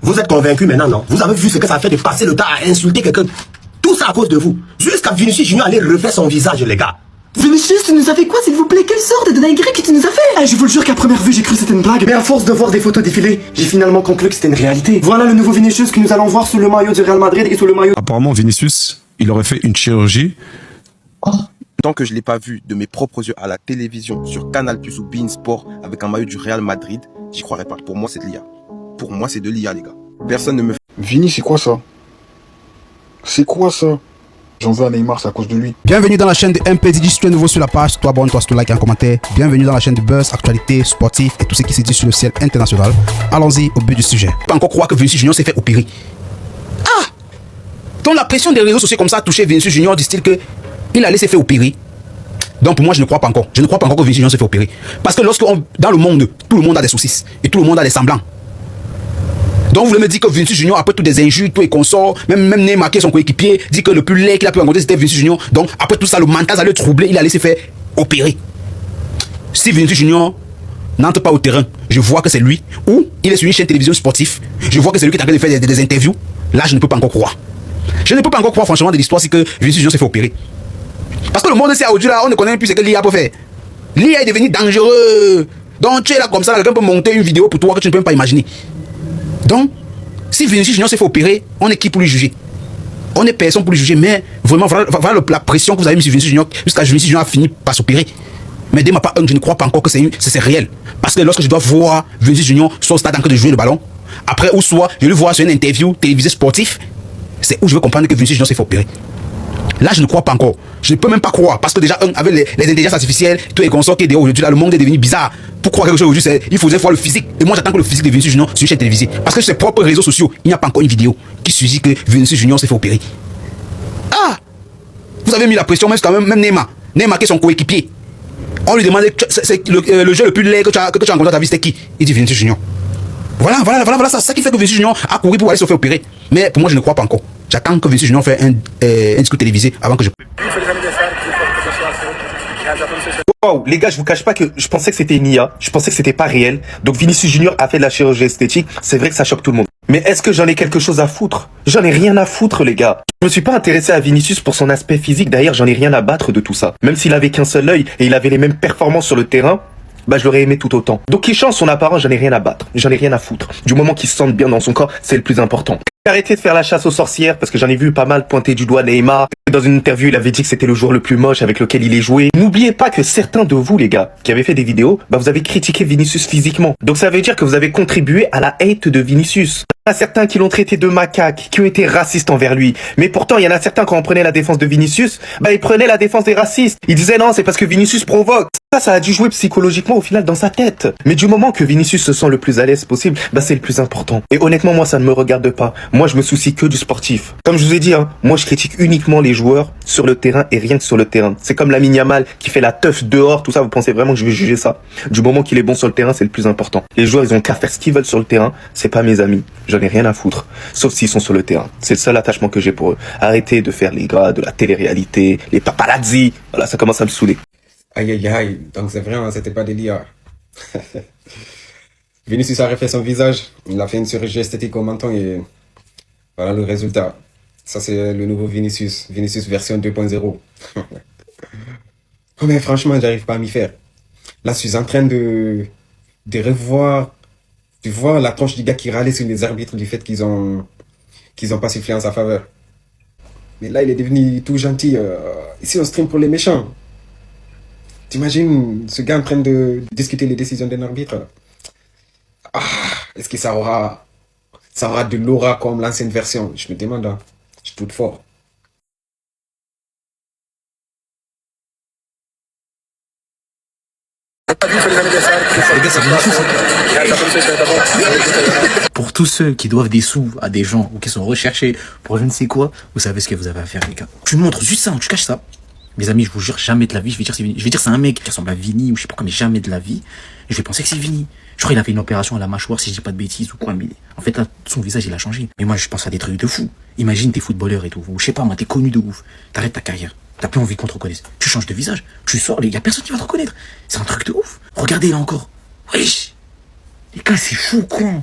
Vous êtes convaincus maintenant, non? Vous avez vu ce que ça fait de passer le temps à insulter quelqu'un. Tout ça à cause de vous. Jusqu'à Vinicius Junior aller refaire son visage, les gars. Vinicius, tu nous as fait quoi, s'il vous plaît? Quelle sorte de dinguerie que tu nous as fait? Je vous le jure qu'à première vue, j'ai cru que c'était une blague. Mais à force de voir des photos défiler, j'ai finalement conclu que c'était une réalité. Voilà le nouveau Vinicius que nous allons voir sous le maillot du Real Madrid et sous le maillot... Apparemment, Vinicius, il aurait fait une chirurgie. Tant que je ne l'ai pas vu de mes propres yeux à la télévision, sur Canal+ ou beIN Sport, avec un maillot du Real Madrid, j'y croirais pas. Pour moi, c'est de l'IA. Pour moi, c'est de l'IA, les gars. Personne ne me... Vini, c'est quoi ça? C'est quoi ça? J'en veux à Neymar, c'est à cause de lui. Bienvenue dans la chaîne de MPDJ. Si tu es nouveau sur la page, toi abonne-toi, si tu like et un commentaire. Bienvenue dans la chaîne de buzz, actualité, sportif et tout ce qui se dit sur le ciel international. Allons-y au but du sujet. Pas encore croire que Vinicius Junior s'est fait opérer. Ah! Donc la pression des réseaux sociaux comme ça a touché Vinicius Junior du style que il allait se faire opérer. Donc pour moi, je ne crois pas encore. Je ne crois pas encore que Vinicius Junior s'est fait opérer. Parce que dans le monde, tout le monde a des saucisses et tout le monde a des semblants. Donc vous voulez me dire que Vinicius Junior, après toutes des injures, tout et consorts, même Neymar qui est son coéquipier, dit que le plus laid qu'il a pu rencontrer c'était Vinicius Junior. Donc après tout ça, le mental allait le troubler, il allait se faire opérer. Si Vinicius Junior n'entre pas au terrain, je vois que c'est lui, ou il est sur une chaîne de télévision sportive, je vois que c'est lui qui est en train de faire des interviews, là je ne peux pas encore croire. Je ne peux pas encore croire franchement de l'histoire si que Vinicius Junior s'est fait opérer. Parce que le monde c'est aujourd'hui là, on ne connaît plus ce que l'IA peut faire. L'IA est devenu dangereux. Donc tu es là comme ça, quelqu'un peut monter une vidéo pour toi que tu ne peux même pas imaginer. Donc, si Vinicius Junior s'est fait opérer, on est qui pour lui juger? On est personne pour lui juger, mais vraiment, voilà la pression que vous avez mis sur Vinicius Junior jusqu'à Vinicius Junior a fini par s'opérer. Mais dès ma part, je ne crois pas encore que c'est réel. Parce que lorsque je dois voir Vinicius Junior sur le stade en train de jouer le ballon, après ou soit je le vois sur une interview télévisée sportive, c'est où je veux comprendre que Vinicius Junior s'est fait opérer. Là, je ne crois pas encore. Je ne peux même pas croire. Parce que déjà, avec les intelligences artificielles, tout est consort qui est aujourd'hui, là, le monde est devenu bizarre. Pour croire quelque chose aujourd'hui, il faudrait voir le physique. Et moi, j'attends que le physique de Vinicius Junior sur une chaîne télévisée. Parce que sur ses propres réseaux sociaux, il n'y a pas encore une vidéo qui suggère que Vinicius Junior s'est fait opérer. Ah! Vous avez mis la pression, même Neymar. Neymar qui est son coéquipier. On lui demandait, c'est le jeu le plus laid que tu as rencontré dans ta vie, c'était qui? Il dit Vinicius Junior. Voilà, c'est ça qui fait que Vinicius Junior a couru pour aller se faire opérer. Mais pour moi, je ne crois pas encore. J'attends que Vinicius Junior fasse un discours télévisé avant que je... Wow, les gars, je vous cache pas que je pensais que c'était une IA, je pensais que c'était pas réel. Donc Vinicius Junior a fait de la chirurgie esthétique, c'est vrai que ça choque tout le monde. Mais est-ce que j'en ai quelque chose à foutre? J'en ai rien à foutre, les gars. Je me suis pas intéressé à Vinicius pour son aspect physique, d'ailleurs j'en ai rien à battre de tout ça. Même s'il avait qu'un seul œil et il avait les mêmes performances sur le terrain, bah je l'aurais aimé tout autant. Donc qu'il change son apparence, j'en ai rien à battre, j'en ai rien à foutre. Du moment qu'il se sente bien dans son corps, c'est le plus important. Arrêtez de faire la chasse aux sorcières, parce que j'en ai vu pas mal pointer du doigt Neymar. Dans une interview, il avait dit que c'était le joueur le plus moche avec lequel il est joué. N'oubliez pas que certains de vous, les gars, qui avez fait des vidéos, bah vous avez critiqué Vinicius physiquement. Donc ça veut dire que vous avez contribué à la hate de Vinicius. Il y en a certains qui l'ont traité de macaque, qui ont été racistes envers lui. Mais pourtant, il y en a certains, quand on prenait la défense de Vinicius, bah ils prenaient la défense des racistes. Ils disaient non, c'est parce que Vinicius provoque. Ça a dû jouer psychologiquement au final dans sa tête. Mais du moment que Vinicius se sent le plus à l'aise possible, bah c'est le plus important. Et honnêtement, moi ça ne me regarde pas. Moi je me soucie que du sportif. Comme je vous ai dit, moi je critique uniquement les joueurs sur le terrain et rien que sur le terrain. C'est comme Lamine Yamal qui fait la teuf dehors, tout ça, vous pensez vraiment que je vais juger ça? Du moment qu'il est bon sur le terrain, c'est le plus important. Les joueurs, ils ont qu'à faire ce qu'ils veulent sur le terrain, c'est pas mes amis. J'en ai rien à foutre. Sauf s'ils sont sur le terrain. C'est le seul attachement que j'ai pour eux. Arrêtez de faire les gars de la télé-réalité, les paparazzi. Voilà, ça commence à me saouler. Aïe aïe aïe, donc c'est vrai, c'était pas des l'IA. Vinicius a refait son visage, il a fait une chirurgie esthétique au menton et voilà le résultat. Ça c'est le nouveau Vinicius, Vinicius version 2.0. Oh mais franchement, j'arrive pas à m'y faire. Là, je suis en train de revoir, tu vois la tronche du gars qui râlait sur les arbitres du fait qu'ils ont pas sifflé en sa faveur. Mais là, il est devenu tout gentil. Ici, on stream pour les méchants. T'imagines ce gars en train de discuter les décisions d'un arbitre? Ah, est-ce que ça aura de l'aura comme l'ancienne version? Je me demande, je doute fort. Pour tous ceux qui doivent des sous à des gens ou qui sont recherchés pour je ne sais quoi, vous savez ce que vous avez à faire, les gars. Tu montres juste ça, tu caches ça. Mes amis, je vous jure, jamais de la vie, je vais dire c'est un mec qui ressemble à Vini ou je sais pas quoi, mais jamais de la vie, je vais penser que c'est Vini. Je crois qu'il a fait une opération à la mâchoire, si je dis pas de bêtises ou quoi, mais en fait là, son visage il a changé. Mais moi je pense à des trucs de fou. Imagine t'es footballeur et tout, ou je sais pas moi, t'es connu de ouf, t'arrêtes ta carrière, t'as plus envie qu'on te reconnaisse. Tu changes de visage, tu sors, y a personne qui va te reconnaître. C'est un truc de ouf. Regardez là encore. Wesh. Les gars, c'est fou, con.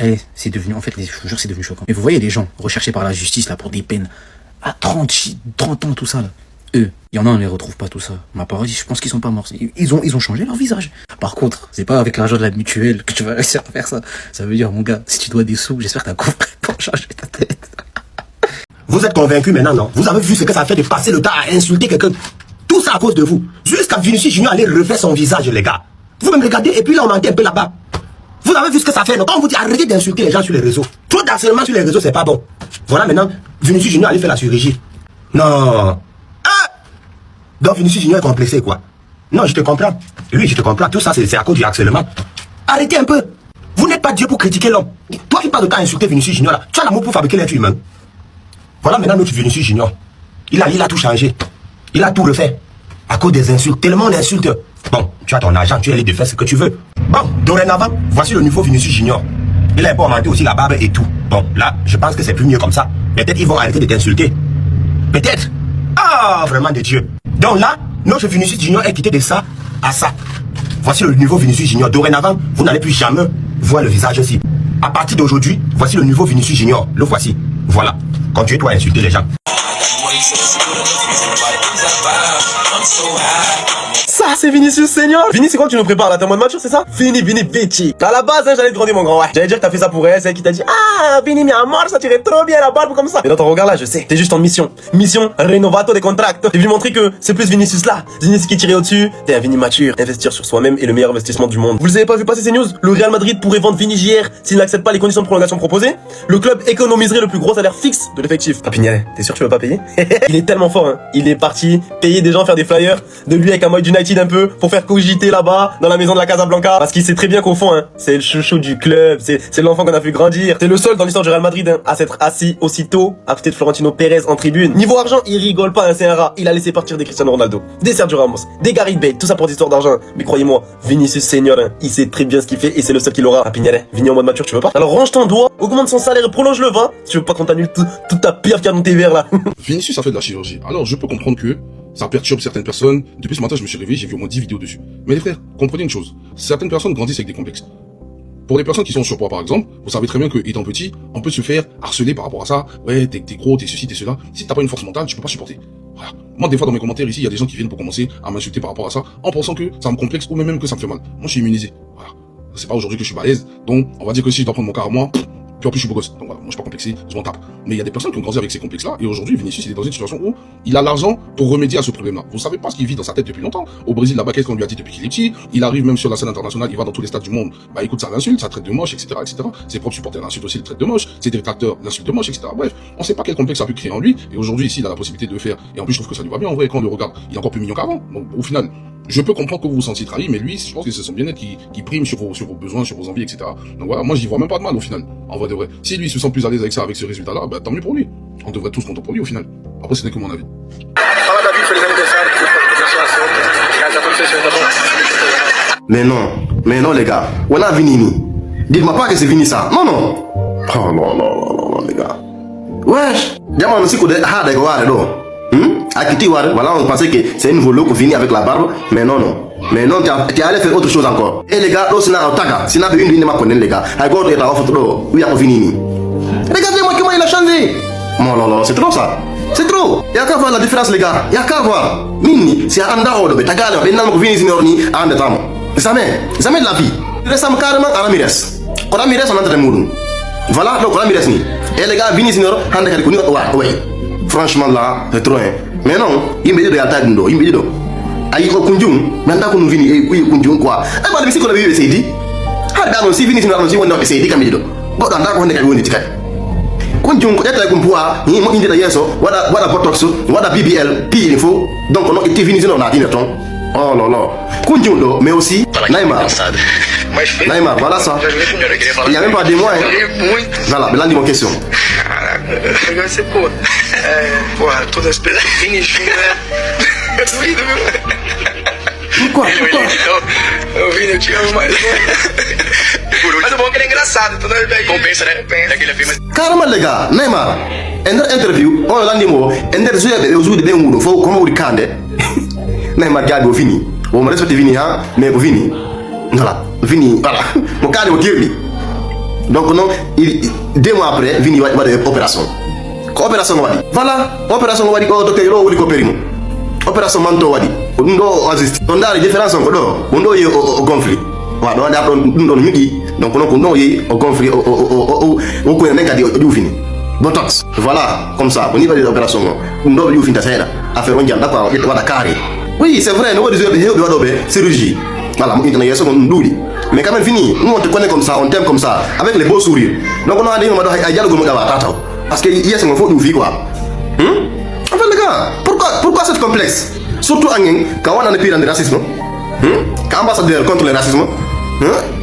Eh, c'est devenu, en fait, je vous jure, c'est devenu choquant. Mais vous voyez les gens recherchés par la justice, là, pour des peines à 30 ans, tout ça, là. Eux, il y en a, on les retrouve pas, tout ça. Ma parole, je pense qu'ils sont pas morts. Ils ont changé leur visage. Par contre, c'est pas avec l'argent de la mutuelle que tu vas réussir à faire ça. Ça veut dire, mon gars, si tu dois des sous, j'espère que t'as compris pour changer ta tête. Vous êtes convaincu maintenant, non? Vous avez vu ce que ça fait de passer le temps à insulter quelqu'un. Tout ça à cause de vous. Jusqu'à Vinicius Junior aller refaire son visage, les gars. Vous me regardez et puis là on mentait un peu là-bas. Vous avez vu ce que ça fait, non? Quand on vous dit arrêtez d'insulter les gens sur les réseaux. Trop d'harcèlement sur les réseaux, c'est pas bon. Voilà maintenant, Vinicius Junior allait faire la chirurgie. Non. Ah! Donc Vinicius Junior est complexé, quoi. Non, je te comprends. Lui, je te comprends. Tout ça, c'est à cause du harcèlement. Arrêtez un peu. Vous n'êtes pas Dieu pour critiquer l'homme. Toi qui parles de temps à insulter Vinicius Junior, là, tu as l'amour pour fabriquer l'être humain. Voilà maintenant notre Vinicius Junior. Il a tout changé. Il a tout refait. À cause des insultes. Tellement d'insultes. Bon, tu as ton argent, tu es libre de faire ce que tu veux. Bon, dorénavant, voici le nouveau Vinicius Junior. Il a un peu augmenté aussi la barbe et tout. Bon, là, je pense que c'est plus mieux comme ça. Peut-être ils vont arrêter de t'insulter. Peut-être. Ah, vraiment de Dieu. Donc là, notre Vinicius Junior est quitté de ça à ça. Voici le nouveau Vinicius Junior. Dorénavant, vous n'allez plus jamais voir le visage aussi. À partir d'aujourd'hui, voici le nouveau Vinicius Junior. Le voici. Voilà. Continue-toi à insulter les gens. Ça, c'est Vinicius Senior. Vini, c'est quoi que tu nous prépares là? T'es en mode mature, c'est ça? Vini, Vici. À la base, hein, j'allais te grandir, mon grand, ouais. J'allais dire que t'as fait ça pour elle, c'est elle qui t'a dit, ah, Vini, mi amor, ça tirait trop bien la barbe comme ça. Mais dans ton regard là, je sais, t'es juste en mission. Mission, renovato des contracts. T'es venu montrer que c'est plus Vinicius là. Vinicius qui tirait au-dessus. T'es un Vini mature. Investir sur soi-même est le meilleur investissement du monde. Vous les avez pas vu passer ces news? Le Real Madrid pourrait vendre Vini JR s'il n'accepte pas les conditions de prolongation proposées. Le club économiserait le plus gros salaire fixe de l'effectif. Rapinier, t'es sûr que tu veux pas payer? Il est tellement fort, hein. Il est parti payer des gens, faire des flyers de lui avec un mode United un peu pour faire cogiter là-bas dans la maison de la Casablanca, parce qu'il sait très bien qu'au fond, hein, c'est le chouchou du club, c'est l'enfant qu'on a vu grandir. C'est le seul dans l'histoire du Real Madrid, hein, à s'être assis aussitôt à côté de Florentino Pérez en tribune. Niveau argent, il rigole pas, hein, c'est un rat. Il a laissé partir des Cristiano Ronaldo, des Sergio Ramos, des Gareth Bale, tout ça pour des histoires d'argent. Mais croyez-moi, Vinicius Senior, hein, il sait très bien ce qu'il fait et c'est le seul qui l'aura. Rapinier, Vini en mode mature, tu veux pas? Alors range ton doigt, augmente son salaire et prolonge le 20 si tu veux pas qu'on t'annule toute ta pire qu'il y a dans tes verres là. Vinicius a fait de la chirurgie. Alors je peux comprendre que ça perturbe certaines personnes. Depuis ce matin, je me suis réveillé, j'ai vu au moins 10 vidéos dessus. Mais les frères, comprenez une chose. Certaines personnes grandissent avec des complexes. Pour les personnes qui sont en surpoids, par exemple, vous savez très bien que, étant petit, on peut se faire harceler par rapport à ça. Ouais, t'es gros, t'es ceci, t'es cela. Si t'as pas une force mentale, tu peux pas supporter. Voilà. Moi, des fois, dans mes commentaires ici, il y a des gens qui viennent pour commencer à m'insulter par rapport à ça, en pensant que ça me complexe ou même que ça me fait mal. Moi, je suis immunisé. Voilà. C'est pas aujourd'hui que je suis balèze. Donc, on va dire que si je dois prendre mon cas à moi, puis en plus je suis beau gosse, donc voilà, moi je suis pas complexé, je m'en tape. Mais il y a des personnes qui ont grandi avec ces complexes-là, et aujourd'hui Vinicius il est dans une situation où il a l'argent pour remédier à ce problème-là. Vous savez pas ce qu'il vit dans sa tête depuis longtemps. Au Brésil, la baguette qu'on lui a dit depuis qu'il est petit, il arrive même sur la scène internationale, il va dans tous les stades du monde, bah écoute, ça l'insulte, ça traite de moche, etc., etc. Ses propres supporters l'insultent aussi, le traitent de moche, ses détracteurs l'insultent de moche, etc. Bref, on sait pas quel complexe a pu créer en lui, et aujourd'hui ici il a la possibilité de faire, et en plus je trouve que ça lui va bien en vrai, quand on le regarde, il est encore plus mignon qu'avant. Donc au final, je peux comprendre que vous vous sentiez trahi, mais lui, je pense que c'est son bien-être qui prime sur vos besoins, sur vos envies, etc. Donc voilà, moi j'y vois même pas de mal au final, en vrai de vrai. Si lui se sent plus à l'aise avec ça, avec ce résultat-là, bah tant mieux pour lui. On devrait tous compter pour lui au final. Après, ce n'est que mon avis. Mais non les gars, on a Vinini. Dites-moi pas que c'est Vini ça. Non. Oh non les gars. Wesh, diamant aussi qu'on a des gars là. Akiti War, voilà, on pensait que c'est une volo qu'on finit avec la barbe, mais non. Mais non, tu allais faire autre chose encore. Et les gars, là, c'est un taga. C'est une ligne de les gars. I go to la photo, oui, à Vinini. Regardez-moi comment il a changé. Non, c'est trop ça. C'est trop. Il y a qu'à voir la différence, les gars. Il y a qu'à voir. Mini, c'est un andao, mais taga, mais non, Vinini, c'est un de tamo. Jamais de la vie. Il reste carrément à Ramirez. Ramirez, on entre les moudou. Voilà, donc Ramirez, ni. Et les gars, Vinini, c'est un de les ouais. Franchement là, c'est trop hein. Mais non, il me dit de attaquer nous, il me dit de. Aïe ko kunjung, maintenant qu'on vient et oui kunjung quoi. Eh bah le qu'on a vu c'est dit. Ah d'accord, si vini sinon si on a c'est dit comme il dit. Bon dans on est on dit kunjung ko eta ko poa, ni mo indi da yeso, wada botox, wada BBL, puis il faut. Donc on est vini sinon on a dit ton. Oh là là. Kunjung do, mais aussi Neymar. Neymar, voilà ça. Il y a même pas des mois hein. Voilà, mais là dis mon question. C'est pour toda a esperança. Pourquoi? Eu vi, eu te amo mais. Mas o bom é que ele é engraçado, então compensa, né? Daquele filme. Caramba, les gars, Neymar. Interview, on l'a dit moi. Interview de bien faut comment vous cande. Neymar gagne au fini. On me respecte Vini hein, mais au fini. Voilà, Vini, voilà. Mon cas est au Kirby. Donc non, 2 mois après, Vini va faire opération. Opération wadi. Voilà, opération wadi ko docteur lo woli ko perimo. Opération manto wadi. Ndo assist. On a différence on do. On do au conflit. Wa do da don miki. Donc on do au conflit au ko nenga di Fini. Botox. Voilà, comme ça, au niveau de l'opération, on doit lui finir ça. Affaire on dit d'accord, il doit carré. Oui, c'est vrai, nous devons chirurgie. Voilà, on a ça qu'on nous dit. Mais quand même fini, nous on te connaît comme ça, on t'aime comme ça, avec les beaux sourires. Donc on a dit on va dialogue comme ça. Parce que hier c'est mon faute nous vie quoi. En fait les gars, pourquoi ce complexe? Surtout quand on a pire en racisme. Quand ambassadeur contre le racisme.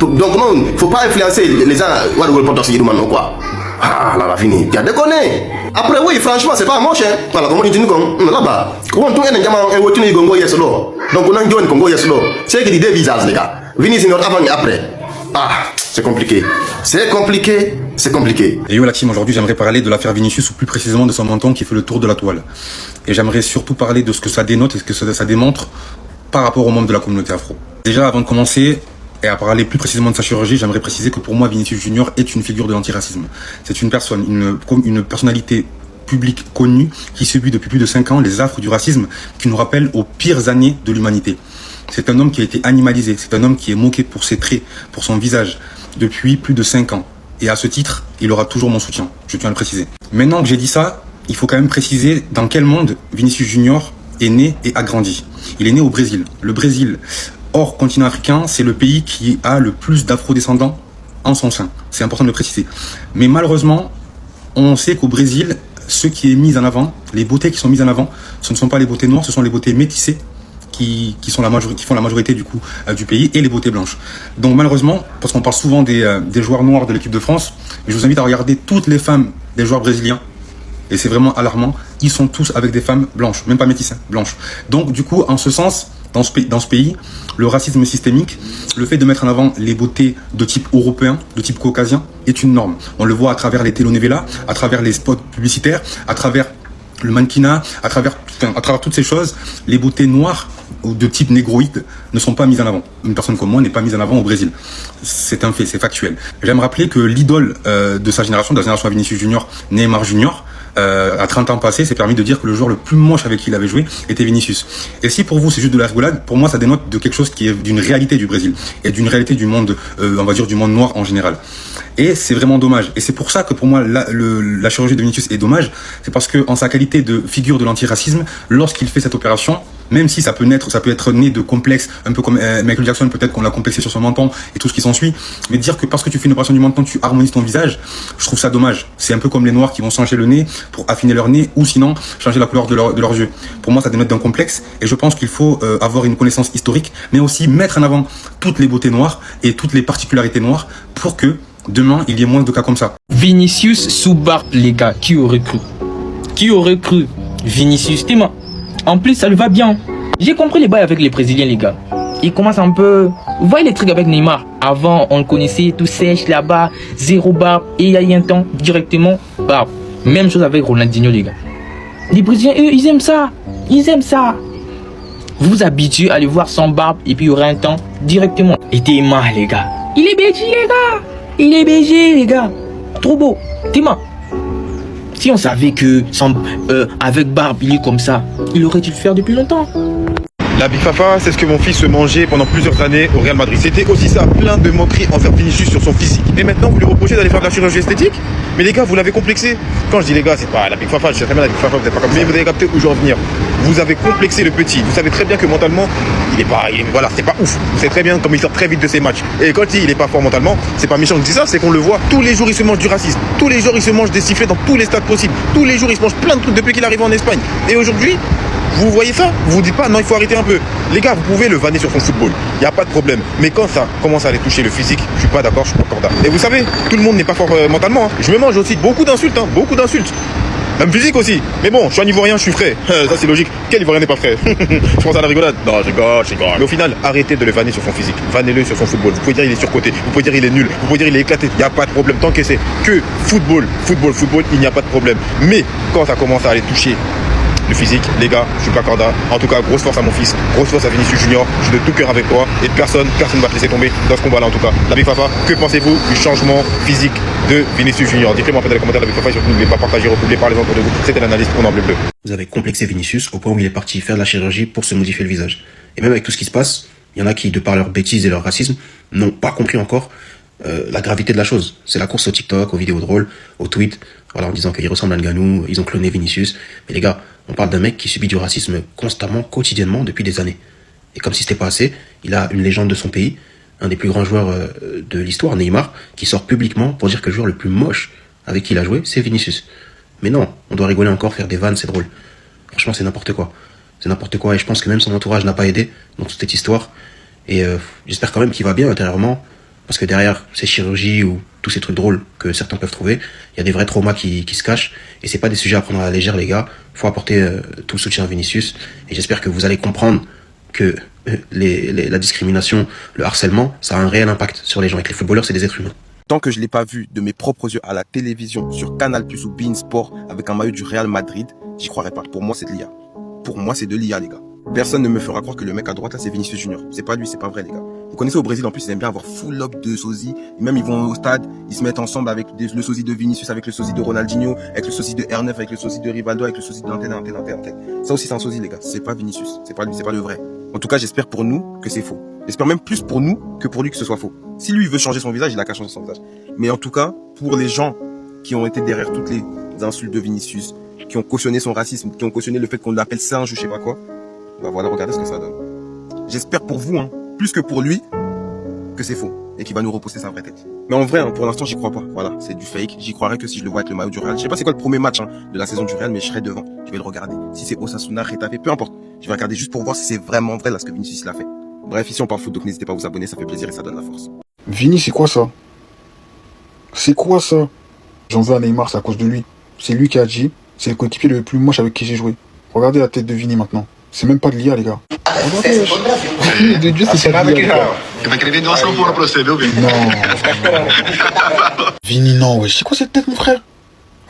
Donc non, faut pas influencer les gens ou le Botox du man quoi. Ah là fini, tu as déconné. Après oui, franchement, c'est pas moche hein. Voilà, comment tu dis comme là-bas. Comment tout est en un voiture Congo yes lo. Donc on a un Congo yes lo. C'est que des deux visages les gars. Venez sinon avant et après. Ah, c'est compliqué. C'est compliqué. C'est compliqué. Et yo la team, aujourd'hui j'aimerais parler de l'affaire Vinicius ou plus précisément de son menton qui fait le tour de la toile. Et j'aimerais surtout parler de ce que ça dénote et ce que ça démontre par rapport aux membres de la communauté afro. Déjà avant de commencer, et à parler plus précisément de sa chirurgie, j'aimerais préciser que pour moi, Vinicius Junior est une figure de l'antiracisme. C'est une personne, une personnalité publique connue qui subit depuis plus de 5 ans les affres du racisme qui nous rappellent aux pires années de l'humanité. C'est un homme qui a été animalisé, c'est un homme qui est moqué pour ses traits, pour son visage, depuis plus de 5 ans. Et à ce titre, il aura toujours mon soutien, je tiens à le préciser. Maintenant que j'ai dit ça, il faut quand même préciser dans quel monde Vinicius Junior est né et a grandi. Il est né au Brésil. Le Brésil, hors continent africain, c'est le pays qui a le plus d'afro-descendants en son sein. C'est important de le préciser. Mais malheureusement, on sait qu'au Brésil, ce qui est mis en avant, les beautés qui sont mises en avant, ce ne sont pas les beautés noires, ce sont les beautés métissées qui font la majorité du coup du pays et les beautés blanches. Donc malheureusement, parce qu'on parle souvent des joueurs noirs de l'équipe de France, je vous invite à regarder toutes les femmes des joueurs brésiliens. Et c'est vraiment alarmant, ils sont tous avec des femmes blanches, même pas métisses, blanches. Donc du coup, en ce sens, dans ce pays, le racisme systémique, le fait de mettre en avant les beautés de type européen, de type caucasien, est une norme. On le voit à travers les telenovelas, à travers les spots publicitaires, à travers le mannequinat, à travers toutes ces choses, les beautés noires ou de type négroïde ne sont pas mises en avant. Une personne comme moi n'est pas mise en avant au Brésil. C'est un fait, c'est factuel. J'aime rappeler que l'idole de sa génération, de la génération Vinicius Junior, Neymar Junior, à 30 ans passés, s'est permis de dire que le joueur le plus moche avec qui il avait joué était Vinicius. Et si pour vous c'est juste de la rigolade, pour moi ça dénote de quelque chose qui est d'une réalité du Brésil et d'une réalité du monde, on va dire du monde noir en général. Et c'est vraiment dommage. Et c'est pour ça que pour moi la chirurgie de Vinicius est dommage. C'est parce que en sa qualité de figure de l'antiracisme, lorsqu'il fait cette opération, même si ça peut être né de complexes, un peu comme Michael Jackson, peut-être qu'on l'a complexé sur son menton et tout ce qui s'ensuit, mais dire que parce que tu fais une opération du menton, tu harmonises ton visage, je trouve ça dommage. C'est un peu comme les noirs qui vont changer le nez pour affiner leur nez ou sinon changer la couleur de leurs yeux. Pour moi, ça dénote d'un complexe et je pense qu'il faut avoir une connaissance historique, mais aussi mettre en avant toutes les beautés noires et toutes les particularités noires pour que demain, il y ait moins de cas comme ça. Vinicius sous barbe, les gars, qui aurait cru? Qui aurait cru? Vinicius, Tima. En plus, ça lui va bien. J'ai compris les bails avec les Brésiliens, les gars. Ils commencent un peu... Vous voyez les trucs avec Neymar? Avant, on le connaissait, tout sèche là-bas, zéro barbe. Et il y a un temps, directement, barbe. Même chose avec Ronaldinho, les gars. Les Brésiliens, eux, ils aiment ça. Ils aiment ça. Vous vous habituez à les voir sans barbe, et puis il y aura un temps, directement. Et Neymar, les gars. Il est BG, les gars. Il est BG, les gars. Trop beau. Tima. Si on savait que avec barbe, il est comme ça, il aurait dû le faire depuis longtemps. La Big Fafa, c'est ce que mon fils se mangeait pendant plusieurs années au Real Madrid. C'était aussi ça, plein de moqueries envers Vinicius sur son physique. Et maintenant, vous lui reprochez d'aller faire de la chirurgie esthétique? Mais les gars, vous l'avez complexé. Quand je dis les gars, c'est pas la Big Fafa, je sais très bien la Big Fafa, vous n'êtes pas comme ça. Mais vous avez capté où je veux en venir. Vous avez complexé le petit. Vous savez très bien que mentalement, voilà, c'est pas ouf. Vous savez très bien comme il sort très vite de ses matchs. Et quand il est pas fort mentalement, c'est pas méchant que je dis ça, c'est qu'on le voit. Tous les jours, il se mange du racisme. Tous les jours, il se mange des sifflets dans tous les stades possibles. Tous les jours, il se mange plein de trucs depuis qu'il arrive en Espagne. Et aujourd'hui, vous voyez ça? Vous vous dites pas, non, il faut arrêter un peu. Les gars, vous pouvez le vanner sur son football. Il n'y a pas de problème. Mais quand ça commence à aller toucher le physique, je suis pas d'accord, je suis pas corda. Et vous savez, tout le monde n'est pas fort mentalement. Hein. Je me mange aussi beaucoup d'insultes, beaucoup d'insultes. Même physique aussi. Mais bon, je suis un Ivoirien, je suis frais. Ça, c'est logique. Quel Ivoirien n'est pas frais? Je pense à la rigolade. Non, je rigole. Mais au final, arrêtez de le vanner sur son physique. Vannez-le sur son football. Vous pouvez dire il est surcoté. Vous pouvez dire il est nul. Vous pouvez dire il est éclaté. Il n'y a pas de problème. Tant que c'est que football, il n'y a pas de problème. Mais quand ça commence à aller toucher le physique, les gars, je suis pas corda. En tout cas, grosse force à mon fils, grosse force à Vinicius Junior. Je suis de tout cœur avec toi et personne ne va te laisser tomber dans ce combat-là en tout cas. La Big Fafa, que pensez-vous du changement physique de Vinicius Junior? Dites-moi en fait dans les commentaires la Big Fafa et surtout n'oubliez pas partager, republier, parlez-en autour de vous. C'était l'analyse pour en bleu. Vous avez complexé Vinicius au point où il est parti faire de la chirurgie pour se modifier le visage. Et même avec tout ce qui se passe, il y en a qui, de par leur bêtise et leur racisme, n'ont pas compris encore la gravité de la chose. C'est la course au TikTok, aux vidéos drôles, aux tweets, voilà, en disant qu'il ressemble à Ngannou, ils ont cloné Vinicius. Mais les gars, on parle d'un mec qui subit du racisme constamment, quotidiennement, depuis des années. Et comme si c'était pas assez, il a une légende de son pays, un des plus grands joueurs de l'histoire, Neymar, qui sort publiquement pour dire que le joueur le plus moche avec qui il a joué, c'est Vinicius. Mais non, on doit rigoler encore, faire des vannes, c'est drôle. Franchement, c'est n'importe quoi. C'est n'importe quoi et je pense que même son entourage n'a pas aidé dans toute cette histoire. Et j'espère quand même qu'il va bien intérieurement, parce que derrière ces chirurgies ou tous ces trucs drôles que certains peuvent trouver, il y a des vrais traumas qui se cachent. Et c'est pas des sujets à prendre à la légère, les gars. Faut apporter tout le soutien à Vinicius. Et j'espère que vous allez comprendre que la discrimination, le harcèlement, ça a un réel impact sur les gens et que les footballeurs, c'est des êtres humains. Tant que je l'ai pas vu de mes propres yeux à la télévision, sur Canal+ ou beIN Sport, avec un maillot du Real Madrid, j'y croirais pas. Pour moi, c'est de l'IA. Pour moi, c'est de l'IA, les gars. Personne ne me fera croire que le mec à droite, là, c'est Vinicius Junior. C'est pas lui, c'est pas vrai, les gars. Vous connaissez au Brésil, en plus, ils aiment bien avoir full up de sosies. Même, ils vont au stade, ils se mettent ensemble avec le sosie de Vinicius, avec le sosie de Ronaldinho, avec le sosie de R9, avec le sosie de Rivaldo, avec le sosie de l'antenne. Ça aussi, c'est un sosie, les gars. C'est pas Vinicius. C'est pas lui, c'est pas le vrai. En tout cas, j'espère pour nous que c'est faux. J'espère même plus pour nous que pour lui que ce soit faux. Si lui, il veut changer son visage, il a qu'à changer son visage. Mais en tout cas, pour les gens qui ont été derrière toutes les insultes de Vinicius, qui ont cautionné son racisme, qui ont cautionné le fait qu'on l'appelle singe ou je sais pas quoi, bah voilà, regardez ce que ça donne. J'espère pour vous, hein, plus que pour lui, que c'est faux et qu'il va nous reposer sa vraie tête. Mais en vrai, hein, pour l'instant, j'y crois pas. Voilà, c'est du fake. J'y croirais que si je le vois avec le maillot du Real. Je sais pas c'est quoi le premier match de la saison du Real, mais je serai devant. Je vais le regarder. Si c'est Osasuna, Retafe, peu importe. Je vais regarder juste pour voir si c'est vraiment vrai là ce que Vinicius l'a fait. Bref, ici on parle foot, donc n'hésitez pas à vous abonner, ça fait plaisir et ça donne la force. Vini, c'est quoi ça? C'est quoi ça? J'en veux à Neymar, c'est à cause de lui. C'est lui qui a dit, c'est le coéquipier le plus moche avec qui j'ai joué. Regardez la tête de Vini maintenant. C'est même pas de l'IA, les gars. De Dieu, c'est pas de l'IA. Non. Vini, non, wesh. C'est quoi cette tête, mon frère?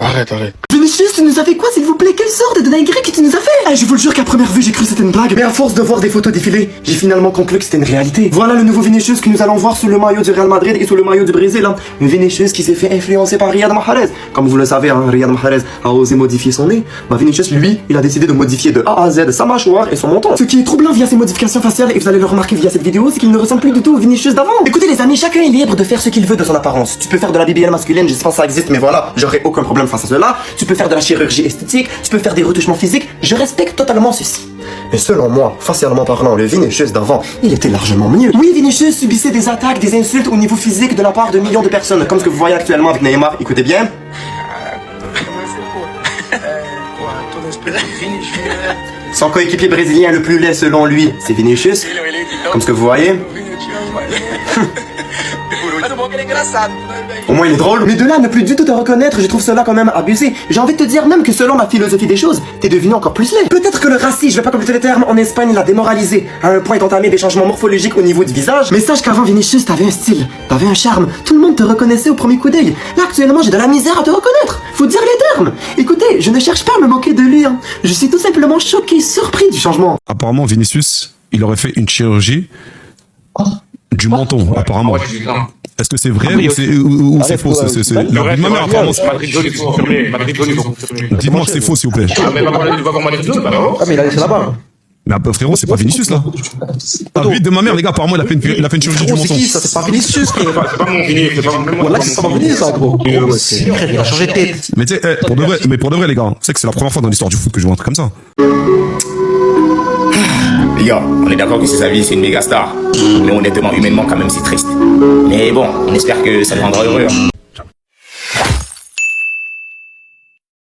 Arrête. Vinicius, tu nous as fait quoi, s'il vous plaît? Quelle sorte de dinguerie que tu nous as fait? Je vous le jure qu'à première vue, j'ai cru que c'était une blague. Mais à force de voir des photos défiler, j'ai finalement conclu que c'était une réalité. Voilà le nouveau Vinicius que nous allons voir sous le maillot du Real Madrid et sous le maillot du Brésil. Un Vinicius qui s'est fait influencer par Riyad Mahrez. Comme vous le savez, Riyad Mahrez a osé modifier son nez. Vinicius, lui, il a décidé de modifier de A à Z sa mâchoire et son menton. Ce qui est troublant via ses modifications faciales, et vous allez le remarquer via cette vidéo, c'est qu'il ne ressemble plus du tout au Vinicius d'avant. Écoutez les amis, chacun est libre de faire ce qu'il veut de son apparence. Tu peux faire de la BBL masculine, je sais pas si ça existe, mais voilà, j'aurais aucun problème face à cela. Tu peux faire de la chirurgie esthétique, tu peux faire des retouchements physiques, je respecte totalement ceci. Mais selon moi, facialement parlant, le Vinicius d'avant, il était largement mieux. Oui, Vinicius subissait des attaques, des insultes au niveau physique de la part de millions de personnes, comme ce que vous voyez actuellement avec Neymar, écoutez bien. Son coéquipier brésilien le plus laid selon lui, c'est Vinicius, comme ce que vous voyez. Au moins il est drôle. Mais de là, ne plus du tout te reconnaître, je trouve cela quand même abusé. J'ai envie de te dire même que selon ma philosophie des choses, t'es devenu encore plus laid. Peut-être que le racisme, je vais pas compléter les termes, en Espagne l'a démoralisé, à un point d'entamer des changements morphologiques au niveau du visage. Mais sache qu'avant Vinicius, t'avais un style, t'avais un charme, tout le monde te reconnaissait au premier coup d'œil. Là actuellement, j'ai de la misère à te reconnaître. Faut dire les termes. Écoutez, je ne cherche pas à me moquer de lui. Je suis tout simplement choqué, surpris du changement. Apparemment, Vinicius, il aurait fait une chirurgie du menton, apparemment. Est-ce que c'est vrai ou c'est faux? La ma mère, apparemment. Dites-moi que c'est faux, s'il vous plaît. Mais il a laissé là-bas. Mais frérot, c'est pas Vinicius là. La vie de ma mère, les gars, apparemment, il a fait une chirurgie du menton. C'est qui ça? C'est pas Vinicius, frère. C'est pas mon Vinicius, c'est pas mon Voilà, c'est pas Vinicius, ça, gros. Frère, il a changé de tête. Mais tu sais, pour de vrai, les gars, c'est que c'est la première fois dans l'histoire du foot que je vois un truc comme ça. Les gars, on est d'accord que c'est sa vie, c'est une méga star. Mais honnêtement, humainement, quand même, c'est triste. Mais bon, on espère que ça le rendra heureux.